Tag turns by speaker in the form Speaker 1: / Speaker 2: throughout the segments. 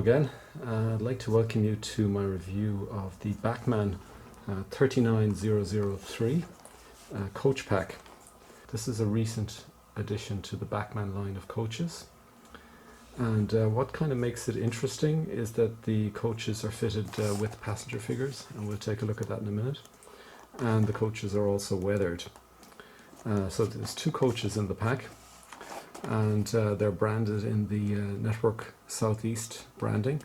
Speaker 1: again. I'd like to welcome you to my review of the Bachmann 39003 Coach Pack. This is a recent addition to the Bachmann line of coaches, and what kind of makes it interesting is that the coaches are fitted with passenger figures, and we'll take a look at that in a minute. And the coaches are also weathered. So there's two coaches in the pack, and they're branded in the Network Southeast branding,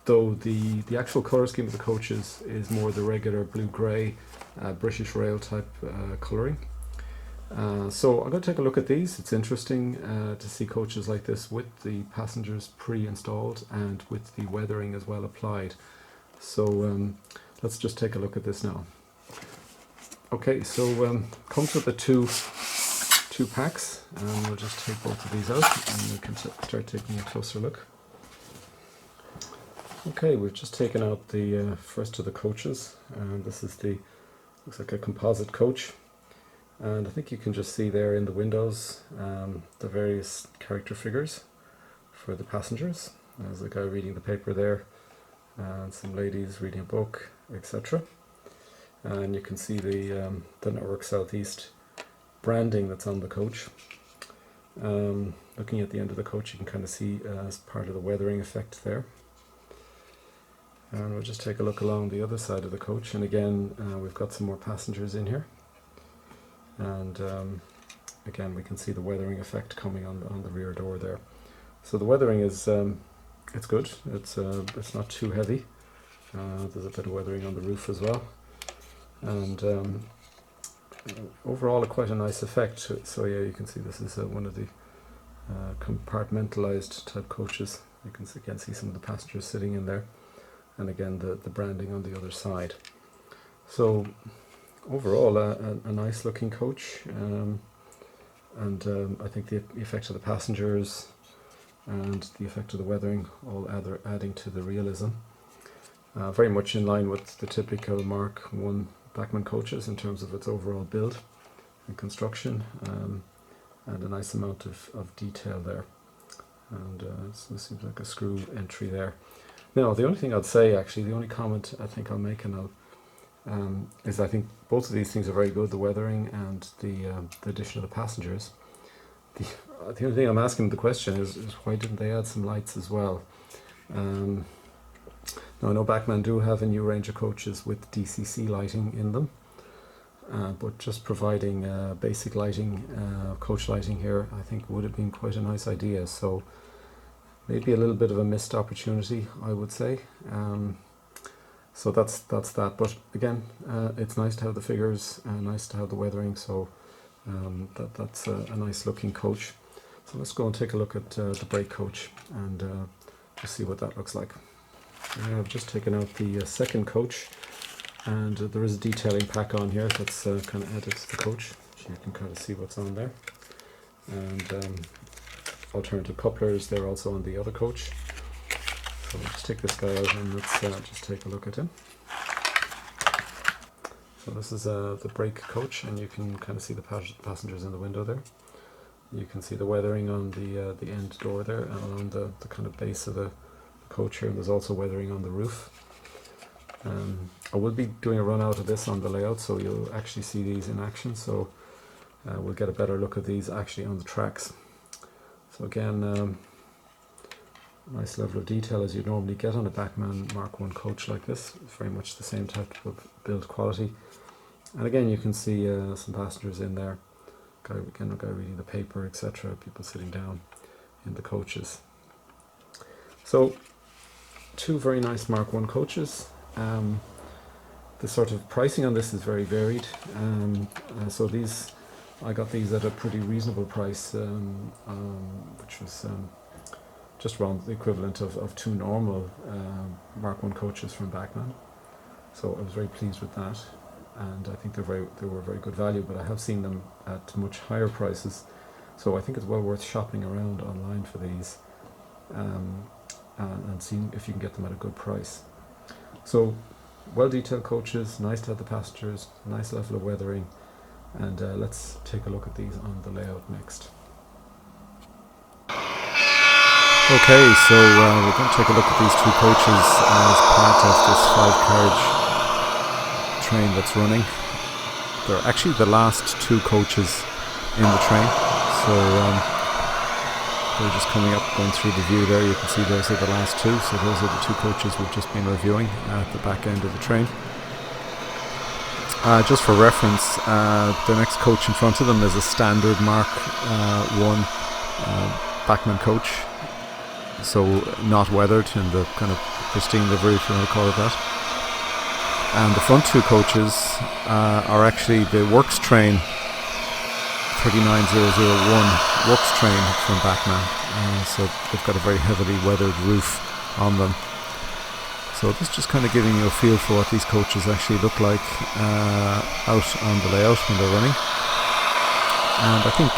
Speaker 1: though the actual colour scheme of the coaches is more the regular blue-grey British Rail type colouring. So I'm going to take a look at these. It's interesting to see coaches like this with the passengers pre-installed and with the weathering as well applied. So let's just take a look at this now. Okay, so comes with the two packs, and we'll just take both of these out and we can start taking a closer look. Okay, we've just taken out the first of the coaches, and this is looks like a composite coach, and I think you can just see there in the windows the various character figures for the passengers. There's a guy reading the paper there, and some ladies reading a book, etc. And you can see the Network Southeast branding that's on the coach. Looking at the end of the coach, you can kind of see as part of the weathering effect there. And we'll just take a look along the other side of the coach, and again we've got some more passengers in here, and again we can see the weathering effect coming on the rear door there. So the weathering is it's good. It's not too heavy. There's a bit of weathering on the roof as well, and overall quite a nice effect. So yeah, you can see this is one of the compartmentalized type coaches. You can again see some of the passengers sitting in there, and again the branding on the other side. So overall a nice looking coach, and I think the effect of the passengers and the effect of the weathering all adding to the realism. Very much in line with the typical Mk1 Bachmann coaches in terms of its overall build and construction, and a nice amount of detail there. And so this seems like a screw entry there. Now, the only thing I'd say, actually, the only comment I think I'll make is I think both of these things are very good, the weathering and the addition of the passengers. The only thing I'm asking the question is why didn't they add some lights as well? Now I know Bachmann do have a new range of coaches with DCC lighting in them, but just providing basic lighting, coach lighting here, I think would have been quite a nice idea. So maybe a little bit of a missed opportunity, I would say. So that's that. But again, it's nice to have the figures, nice to have the weathering. So that's a nice looking coach. So let's go and take a look at the brake coach and just see what that looks like. I've just taken out the second coach, and there is a detailing pack on here that's kind of added to the coach, so you can kind of see what's on there. And alternative couplers, they're also on the other coach. So let's take this guy out and let's just take a look at him. So this is the brake coach, and you can kind of see the passengers in the window there. You can see the weathering on the end door there, and along the kind of base of the coach here, and there's also weathering on the roof. I will be doing a run out of this on the layout, so you'll actually see these in action, so we'll get a better look at these actually on the tracks. So again, nice level of detail as you normally get on a Bachmann Mk1 coach like this. It's very much the same type of build quality, and again you can see some passengers in there, a guy reading the paper, etc., people sitting down in the coaches. So two very nice Mk1 coaches. The sort of pricing on this is very varied. So I got these at a pretty reasonable price, which was just around the equivalent of two normal Mk1 coaches from Bachmann. So I was very pleased with that, and I think they were very good value. But I have seen them at much higher prices, so I think it's well worth shopping around online for these. And seeing if you can get them at a good price. So well detailed coaches, nice to have the passengers, nice level of weathering, and let's take a look at these on the layout next. Okay, so we're going to take a look at these two coaches as part of this 5-carriage train that's running. They're actually the last two coaches in the train, so they're just coming up, going through the view there. You can see those are the last two, so those are the two coaches we've just been reviewing at the back end of the train. Just for reference, the next coach in front of them is a standard Mk1 Bachmann coach. So not weathered in the kind of pristine livery, if you want to call it that. And the front two coaches are actually the Works Train 39001 Works Train from Bachmann. So they've got a very heavily weathered roof on them. So this just kind of giving you a feel for what these coaches actually look like out on the layout when they're running. And I think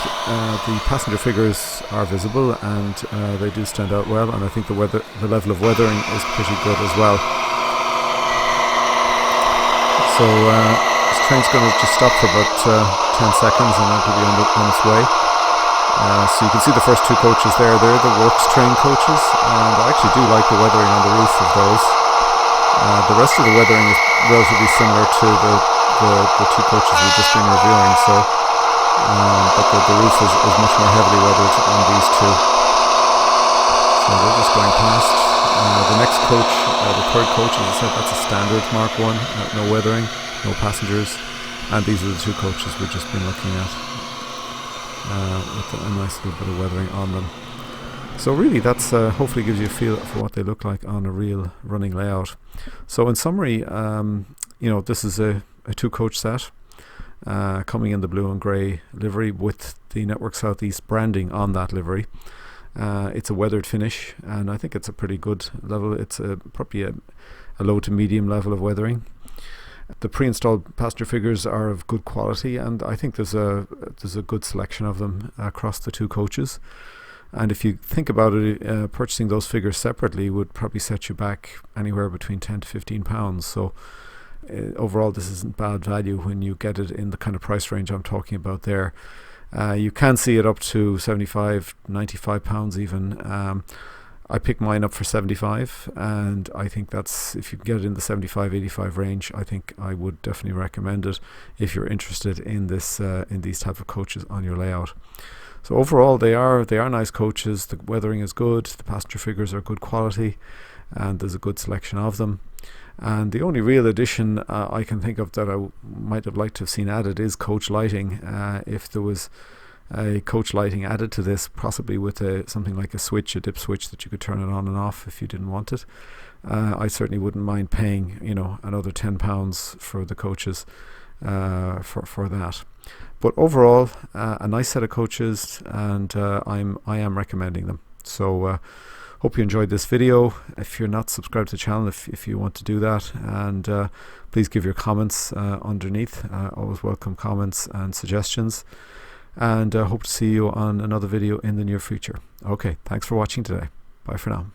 Speaker 1: the passenger figures are visible, and they do stand out well, and I think the level of weathering is pretty good as well. So this train's going to just stop for about 10 seconds and then it'll be on its way. So you can see the first two coaches there, they're the Works Train coaches, and I actually do like the weathering on the roof of those. The rest of the weathering is relatively similar to the two coaches we've just been reviewing, but the roof is much more heavily weathered on these two. So they're just going past. The next coach, the third coach, as I said, that's a standard Mk1, no weathering, no passengers, and these are the two coaches we've just been looking at with a nice little bit of weathering on them. So really that's hopefully gives you a feel for what they look like on a real running layout. So in summary, this is a two-coach set. Coming in the blue and grey livery with the Network Southeast branding on that livery. It's a weathered finish, and I think it's a pretty good level. It's probably a low to medium level of weathering. The pre-installed passenger figures are of good quality, and I think there's a good selection of them across the two coaches. And if you think about it, purchasing those figures separately would probably set you back anywhere between £10 to £15. So overall, this isn't bad value when you get it in the kind of price range I'm talking about there. You can see it up to £75, £95 even. I picked mine up for 75, and I think that's, if you can get it in the 75, 85 range, I think I would definitely recommend it if you're interested in this in these type of coaches on your layout. So overall, they are nice coaches. The weathering is good. The passenger figures are good quality, and there's a good selection of them. And the only real addition I can think of that I might have liked to have seen added is coach lighting. If there was a coach lighting added to this, possibly with something like a dip switch that you could turn it on and off if you didn't want it, I certainly wouldn't mind paying another £10 for the coaches for that. But overall, a nice set of coaches, and I am recommending them. So hope you enjoyed this video. If you're not subscribed to the channel, if you want to do that, and please give your comments underneath. Always welcome comments and suggestions, and hope to see you on another video in the near future. Okay, thanks for watching today. Bye for now.